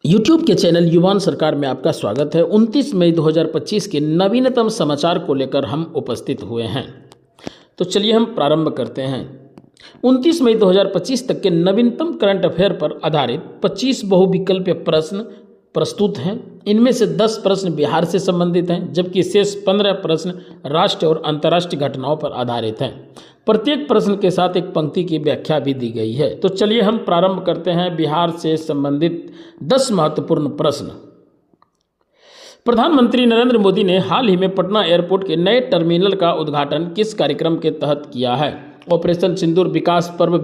YouTube के channel युवान सरकार में आपका स्वागत है। 29 मई 2025 के नवीनतम समाचार को लेकर हम उपस्थित हुए हैं। तो चलिए हम प्रारंभ करते हैं। 29 मई 2025 तक के नवीनतम करंट अफेयर पर आधारित 25 बहुविकल्पीय प्रश्न प्रस्तुत हैं। इनमें से 10 प्रश्न बिहार से संबंधित हैं, जबकि शेष 15 प्रश्न राष्ट्रीय और अंतर्राष्ट्रीय घटनाओं पर आधारित हैं। प्रत्येक प्रश्न के साथ एक पंक्ति की व्याख्या भी दी गई है। तो चलिए हम प्रारंभ करते हैं बिहार से संबंधित 10 महत्वपूर्ण प्रश्न। प्रधानमंत्री नरेंद्र मोदी ने हाल ही में पटना एयरपोर्ट के नए टर्मिनल का उद्घाटन किस कार्यक्रम के तहत किया है? ऑपरेशन सिंदूर, विकास पर्व,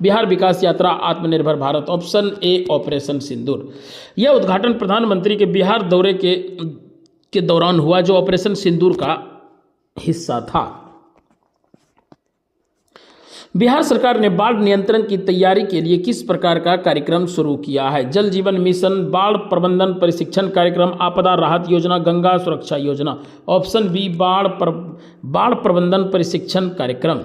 बिहार विकास यात्रा, आत्मनिर्भर भारत। ऑप्शन ए ऑपरेशन सिंदूर। यह उद्घाटन प्रधानमंत्री के बिहार दौरे के दौरान हुआ, जो ऑपरेशन सिंदूर का हिस्सा था। बिहार सरकार ने बाढ़ नियंत्रण की तैयारी के लिए किस प्रकार का कार्यक्रम शुरू किया है? जल जीवन मिशन, बाढ़ प्रबंधन प्रशिक्षण कार्यक्रम, आपदा राहत योजना, गंगा सुरक्षा योजना। ऑप्शन बी बाढ़ प्रबंधन प्रशिक्षण कार्यक्रम।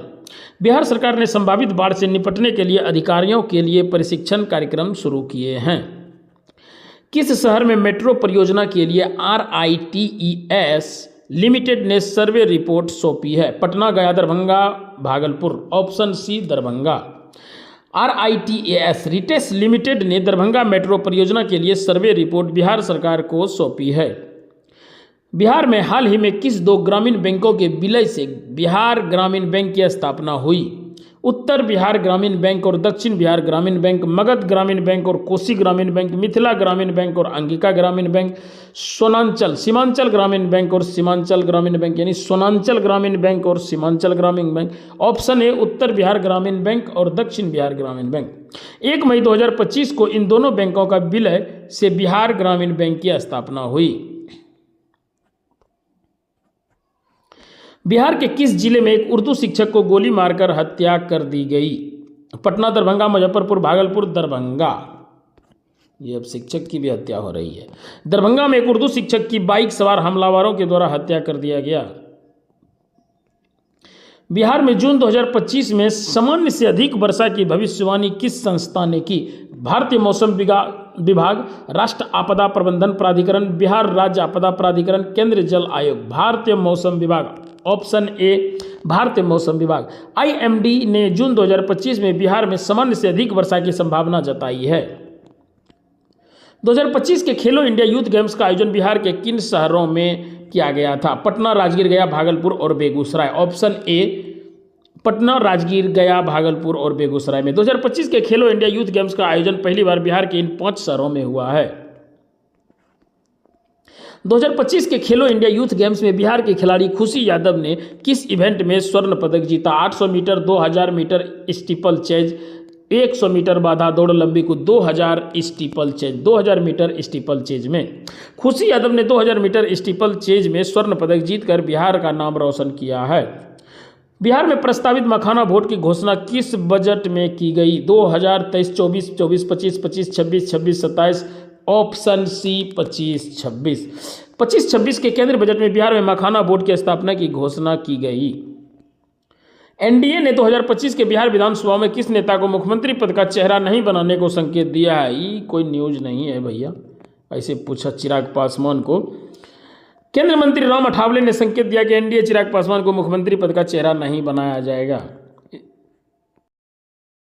बिहार सरकार ने संभावित बाढ़ से निपटने के लिए अधिकारियों के लिए प्रशिक्षण कार्यक्रम शुरू किए हैं। किस शहर में मेट्रो परियोजना के लिए RITES लिमिटेड ने सर्वे रिपोर्ट सौंपी है? Patna, Gaya, Darbhanga, Bhagalpur. Option C Darbhanga. RITES limited ने दरभंगा मेट्रो परियोजना के लिए सर्वे रिपोर्ट बिहार सरकार को सौंपी है। बिहार में हाल ही में किस 2 ग्रामीण बैंकों के विलय से बिहार ग्रामीण बैंक की स्थापना हुई? उत्तर बिहार ग्रामीण बैंक और दक्षिण बिहार ग्रामीण बैंक, मगध ग्रामीण बैंक और कोसी ग्रामीण बैंक, मिथिला ग्रामीण बैंक और अंगिका ग्रामीण बैंक, सीमांचल ग्रामीण बैंक और सीमांचल ग्रामीण बैंक, यानी सोनांचल ग्रामीण बैंक और सीमांचल ग्रामीण बैंक। ऑप्शन ए उत्तर बिहार ग्रामीण बैंक और दक्षिण बिहार ग्रामीण बैंक। 1 मई 2025 को इन दोनों बैंकों का विलय से बिहार ग्रामीण बैंक की स्थापना हुई। बिहार के किस जिले में एक उर्दू शिक्षक को गोली मारकर हत्या कर दी गई? पटना, दरभंगा, मुजफ्फरपुर, भागलपुर, दरभंगा। ये अब शिक्षक की भी हत्या हो रही है। दरभंगा में एक उर्दू शिक्षक की बाइक सवार हमलावरों के द्वारा हत्या कर दिया गया। बिहार में जून 2025 में सामान्य से अधिक वर्षा की भविष्यवाणी किस संस्था ने की? भारतीय मौसम विभाग, राष्ट्रीय आपदा प्रबंधन प्राधिकरण, बिहार राज्य आपदा प्राधिकरण, केंद्रीय जल आयोग। भारतीय मौसम विभाग। ऑप्शन ए भारतीय मौसम विभाग। IMD ने जून 2025 में बिहार में सामान्य से अधिक वर्षा की संभावना जताई है। 2025 के खेलो इंडिया यूथ गेम्स का आयोजन बिहार के किन शहरों में किया गया था? पटना, राजगीर, गया, भागलपुर और बेगूसराय। ऑप्शन ए पटना, राजगीर, गया, भागलपुर और बेगूसराय में 2025 के खेलो इंडिया यूथ गेम्स का आयोजन पहली बार बिहार के इन 5 शहरों में हुआ है। 2025 के खेलो इंडिया यूथ गेम्स में बिहार के खिलाड़ी खुशी यादव ने किस इवेंट में स्वर्ण पदक जीता? 800 metre, 2000 metre steeplechase, 100 metre बाधा दौड़, लंबी कूद। 2000 steeplechase, 2000 metre steeplechase में खुशी यादव ने 2000 मीटर स्टीपल चेज में स्वर्ण पदक जीतकर बिहार का नाम रोशन किया है। बिहार में प्रस्तावित मखाना वोट की घोषणा किस बजट में की गई? 2023-24, 24-25, 25-26, 26-27। Option C 25-26। 25-26 के केंद्रीय बजट में बिहार में मखाना बोर्ड की स्थापना की घोषणा की गई। NDA ने 2025 के बिहार विधानसभा में किस नेता को मुख्यमंत्री पद का चेहरा नहीं बनाने को संकेत दिया है? ये कोई न्यूज नहीं है भैया, ऐसे पूछा चिराग पासवान को। केंद्रीय मंत्री राम अठावले ने संकेत दिया कि NDA चिराग पासवान को मुख्यमंत्री पद का चेहरा नहीं बनाया जाएगा।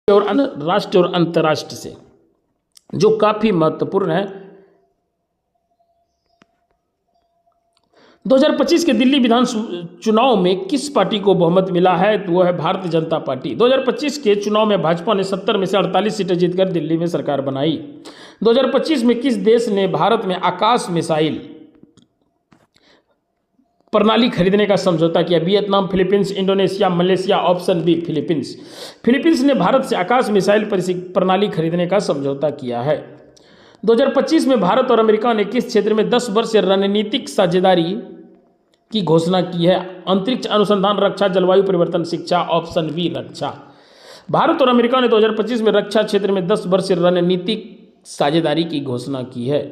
और राष्ट्रीय और अंतर्राष्ट्रीय से जो काफी महत्वपूर्ण है, 2025 के दिल्ली विधान चुनाव में किस पार्टी को बहुमत मिला है? तो वो है भारतीय जनता पार्टी। 2025 के चुनाव में भाजपा ने 70 में से 48 सीटें जीतकर दिल्ली में सरकार बनाई। 2025 में किस देश ने भारत में आकाश मिसाइल प्रणाली खरीदने का समझौता किया? Vietnam, Philippines, Indonesia, Malaysia. Option B Philippines. Philippines ने भारत से आकाश मिसाइल प्रणाली खरीदने का समझौता किया है। 2025 में भारत और अमेरिका ने किस क्षेत्र में 10 वर्ष रणनीतिक साझेदारी की घोषणा की है? अंतरिक्ष अनुसंधान, रक्षा, जलवायु परिवर्तन, शिक्षा। ऑप्शन बी रक्षा। भारत और अमेरिका ने 2025 में रक्षा क्षेत्र में 10 वर्ष रणनीतिक साझेदारी की घोषणा की है।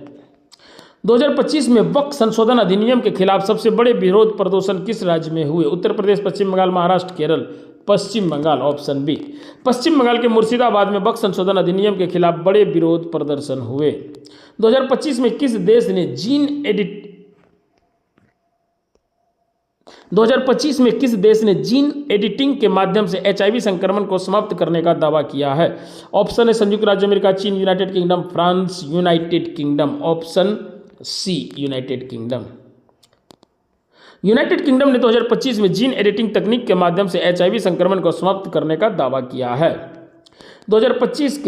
2025 में वक्फ संशोधन अधिनियम के खिलाफ सबसे बड़े विरोध प्रदर्शन किस राज्य में हुए? उत्तर प्रदेश, पश्चिम बंगाल, महाराष्ट्र, केरल। पश्चिम बंगाल, ऑप्शन बी। पश्चिम बंगाल के मुर्शिदाबाद में वक्फ संशोधन अधिनियम के खिलाफ बड़े विरोध प्रदर्शन हुए। 2025 में किस देश ने जीन एडिटिंग के माध्यम से HIV संक्रमण को समाप्त करने का दावा किया है? ऑप्शन है संयुक्त राज्य अमेरिका, चीन, United Kingdom, France, United Kingdom. Option C, United Kingdom. United Kingdom ने 2025 में जीन एडिटिंग तकनीक के माध्यम से HIV संक्रमण को समाप्त करने का दावा किया है। 2025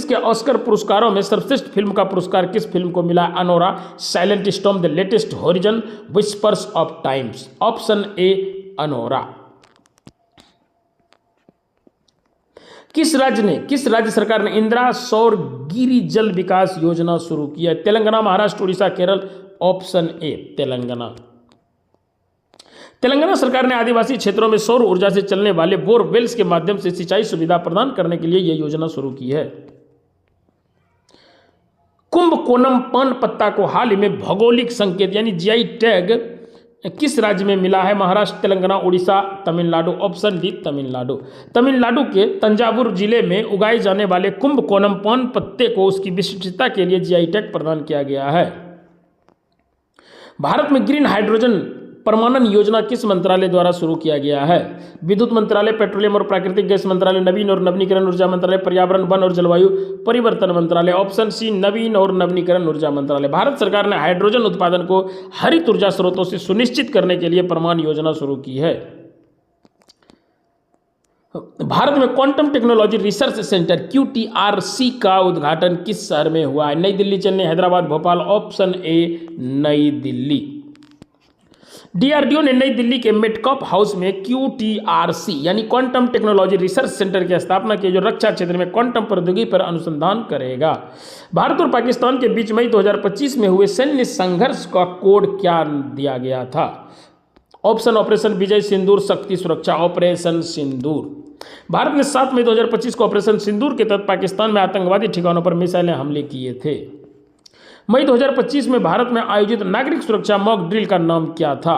के ऑस्कर पुरस्कारों में सर्वश्रेष्ठ फिल्म का पुरस्कार किस फिल्म को मिला? Anora, silent storm, the latest horizon, whispers of times. Option A, Anora. किस राज्य सरकार ने इंदिरा सौर गिरि जल विकास योजना शुरू की है? तेलंगाना, महाराष्ट्र, उड़ीसा, केरल। Option A, Telangana. तेलंगाना सरकार ने आदिवासी क्षेत्रों में सौर ऊर्जा से चलने वाले बोरवेल्स के माध्यम से सिंचाई सुविधा प्रदान करने के लिए यह योजना शुरू की है। कुंभकोनम पान पत्ता को हाल ही में भौगोलिक संकेत यानी GI टैग किस राज्य में मिला है? महाराष्ट्र, तेलंगाना, उड़ीसा, तमिलनाडु। Option D, Tamil Nadu. तमिलनाडु के तंजावुर जिले में उगाए जाने वाले कुंभकोनम पान पत्ते को उसकी विशिष्टता के लिए GI टैग प्रदान किया गया है। भारत में ग्रीन हाइड्रोजन परमाणु योजना किस मंत्रालय द्वारा शुरू किया गया है? विद्युत मंत्रालय, पेट्रोलियम और प्राकृतिक गैस मंत्रालय, नवीन और नवीनीकरण ऊर्जा मंत्रालय, पर्यावरण, वन और जलवायु परिवर्तन मंत्रालय। ऑप्शन सी, नवीन और नवीनीकरण ऊर्जा मंत्रालय। भारत सरकार ने हाइड्रोजन उत्पादन को हरित ऊर्जा स्रोतों से सुनिश्चित करने के लिए परमाणु योजना शुरू की है। भारत में quantum technology research centre QTRC का उद्घाटन किस शहर में हुआ है? नई दिल्ली, चेन्नई, हैदराबाद, भोपाल। ऑप्शन ए, नई दिल्ली। DRDO ने नई दिल्ली के मेटकॉप हाउस में QTRC यानी क्वांटम टेक्नोलॉजी रिसर्च सेंटर की स्थापना की, जो रक्षा क्षेत्र में क्वांटम प्रौद्योगिकी पर अनुसंधान करेगा। भारत और पाकिस्तान के बीच मई 2025 में हुए सैन्य संघर्ष का कोड क्या दिया गया था? ऑप्शन ऑपरेशन विजय सिंदूर, शक्ति सुरक्षा। ऑपरेशन सिंदूर। भारत ने 7 मई 2025 को ऑपरेशन सिंदूर के तहत पाकिस्तान में आतंकवादी ठिकानों पर मिसाइलें हमले किए थे। मई 2025 में भारत में आयोजित नागरिक सुरक्षा मॉक ड्रिल का नाम क्या था?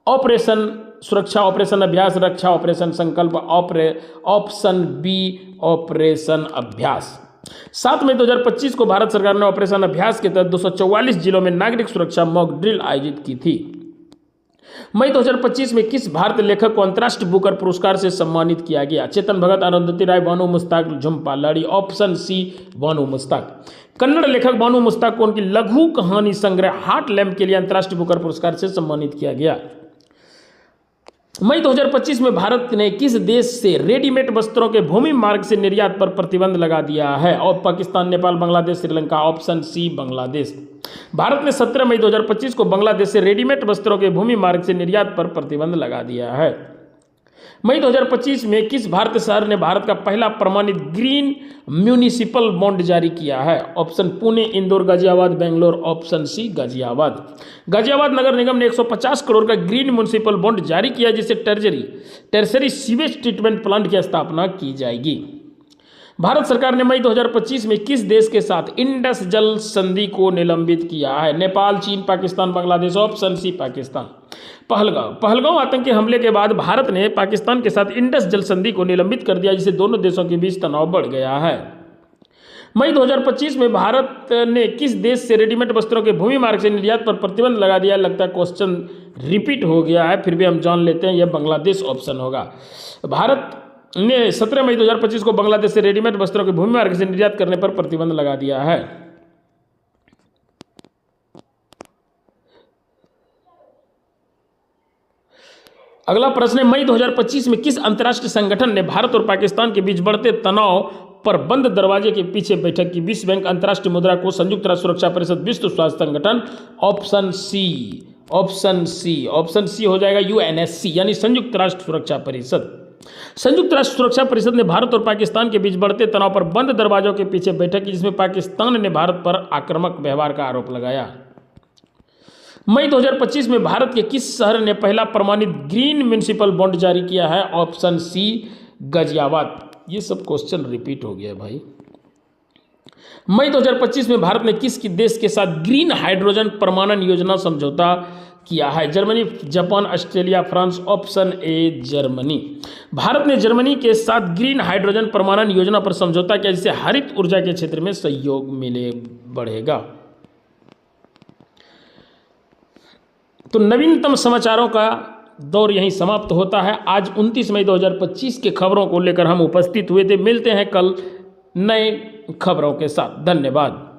ऑपरेशन सुरक्षा, ऑपरेशन अभ्यास, रक्षा, ऑपरेशन संकल्प। ऑप्शन बी, ऑपरेशन अभ्यास। 7 मई 2025 को भारत सरकार ने ऑपरेशन अभ्यास के तहत 244 जिलों में नागरिक सुरक्षा मॉक ड्रिल आयोजित की थी। मई 2025 में किस भारतीय लेखक को अंतर्राष्ट्रीय बुकर पुरस्कार से सम्मानित किया गया? चेतन भगत, अरुंधति राय, बानू मुश्ताक, झुम्पा लाहिड़ी। ऑप्शन सी, बानू मुश्ताक। कन्नड़ लेखक बानू मुश्ताक को उनकी लघु कहानी संग्रह हार्ट लैम्प के लिए अंतर्राष्ट्रीय बुकर पुरस्कार से सम्मानित किया गया। मई 2025 में भारत ने किस देश से रेडीमेड वस्त्रों के भूमि मार्ग से निर्यात पर प्रतिबंध लगा दिया है? और पाकिस्तान, नेपाल, बांग्लादेश, श्रीलंका। Option C, Bangladesh. भारत ने 17 मई 2025 को बांग्लादेश से रेडीमेड वस्त्रों के भूमि मार्ग से निर्यात पर प्रतिबंध लगा दिया है। मई 2025 में किस भारतीय शहर ने भारत का पहला प्रमाणित ग्रीन म्यूनिसिपल बॉन्ड जारी किया है? Option Pune, Indore, Ghaziabad, Bangalore. Option C, Ghaziabad. Ghaziabad नगर निगम ने 150 करोड़ का ग्रीन म्यूनिसिपल बॉन्ड जारी किया, जिससे टर्शरी सीवेज ट्रीटमेंट प्लांट की स्थापना की जाएगी। भारत सरकार ने मई 2025 में किस देश के साथ इंडस जल संधि को निलंबित किया है? नेपाल, चीन, पाकिस्तान, बांग्लादेश। Option C, Pakistan. पहलगांव आतंकी हमले के बाद भारत ने पाकिस्तान के साथ इंडस जल संधि को निलंबित कर दिया, जिससे दोनों देशों के बीच तनाव बढ़ गया है। मई 2025 में भारत ने किस देश से रेडीमेड वस्त्रों के भूमि मार्ग से निर्यात पर प्रतिबंध लगा दिया? लगता है क्वेश्चन रिपीट हो गया है, फिर भी हम जान लेते हैं, यह बांग्लादेश ऑप्शन होगा। भारत ने 17 मई 2025 को बांग्लादेश से रेडीमेड वस्त्रों के भूमि मार्ग से निर्यात करने पर प्रतिबंध लगा दिया है। अगला प्रश्न है, मई 2025 में किस अंतर्राष्ट्रीय संगठन ने भारत और पाकिस्तान के बीच बढ़ते तनाव पर बंद दरवाजे के पीछे बैठक की? विश्व बैंक, अंतर्राष्ट्रीय मुद्रा कोष, संयुक्त राष्ट्र सुरक्षा परिषद, विश्व स्वास्थ्य संगठन। ऑप्शन सी हो जाएगा UNSC यानी संयुक्त राष्ट्र सुरक्षा परिषद। संयुक्त राष्ट्र सुरक्षा परिषद ने भारत और पाकिस्तान के बीच बढ़ते तनाव पर बंद दरवाजों के पीछे बैठक की, जिसमें पाकिस्तान ने भारत पर आक्रामक व्यवहार का आरोप लगाया। मई 2025 में भारत के किस शहर ने पहला प्रमाणित ग्रीन म्यूनिसिपल बॉन्ड जारी किया है? Option C, Ghaziabad. ये सब क्वेश्चन रिपीट हो गया भाई। मई 2025 में भारत ने किस देश के साथ ग्रीन हाइड्रोजन परमाणु योजना समझौता किया है? Germany, Japan, Australia, France. Option A Germany. Bharat ने जर्मनी के साथ ग्रीन हाइड्रोजन परमाणु योजना पर समझौता किया, जिससे हरित ऊर्जा के क्षेत्र में सहयोग बढ़ेगा। तो नवीनतम समाचारों का दौर यहीं समाप्त होता है। आज 29 मई 2025 के खबरों को लेकर हम उपस्थित हुए थे। मिलते हैं कल नए खबरों के साथ। धन्यवाद।